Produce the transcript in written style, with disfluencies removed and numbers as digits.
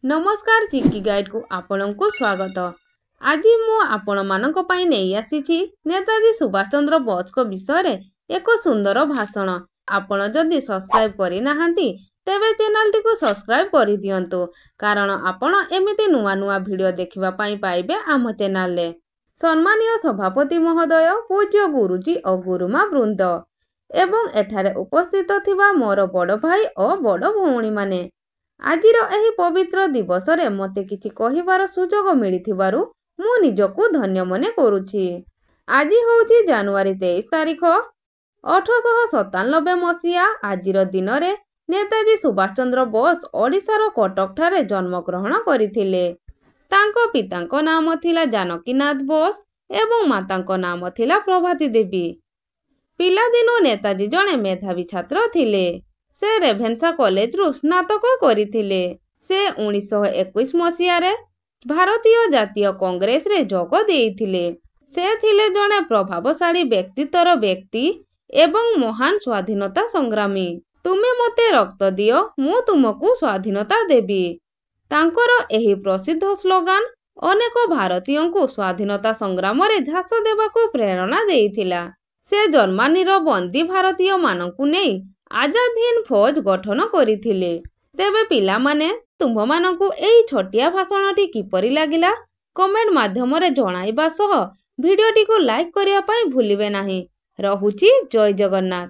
नमस्कार चिक्की गाइड को आपण को स्वागत। आज मु आपण मानक पई नहीं आसीछि नेताजी सुभाष चंद्र बोस को विषय एक सुंदर भाषण। आपण जदि सब्सक्राइब करि नाहंती तेबे चैनल टी को सब्सक्राइब करि दियंतु, कारण आपण एमिति नुआ नुआ वीडियो देखिबा पई पाइबे आम चैनल रे। सम्मानीय सभापति महोदय, पूज्य गुरुजी और गुरुमा वृंद एवं एठारे उपस्थित थिबा मोर बड़ भाई और बड़ भौणी माने, आजिर एही पवित्र दिवस रे मते किछि कहिबार सुजोग मिलिथिबारु मु निजकु धन्य मने करूछि। आजि होउछि जनवरी 23 तारिख 1897 मसिया। आजिर दिन रे नेताजी सुभाष चंद्र बोस ओडिशार कटक ठारे जन्म ग्रहण करिथिले। तांको पितांको नाम थिला जानकीनाथ बोस एवं मातांको नाम थिला प्रभाती देवी। पिलादिनु नेताजी जणे मेधावी छात्र थिले। से रेभेन्सा कॉलेज रु स्नातक करिथिले। से 1921 मसिया रे भारतीय जातीय कांग्रेस रे जोग देइथिले। से थिले जणे प्रभावशाली व्यक्तित्वर व्यक्ति एवं महान स्वाधीनता संग्रामी। तुमे मते रक्त दियो, मु तुमको स्वाधीनता देबी। तांकर एही प्रसिद्ध स्लोगान अनेक भारतीयों स्वाधीनता संग्राम रे झास देबाको प्रेरणा देइथिला। से जर्मनीर बंदी भारतीय मानकु नेई आजाद हिंद फौज गठन करिथिले। तेबे पिला माने तुम मानकु एई छोटिया भाषणटी किपरि लागिला कमेंट माध्यम रे जणाइबा सह भिडियोटी को लाइक करिया पई भूलिबे नाही। रहुची जय जगन्नाथ।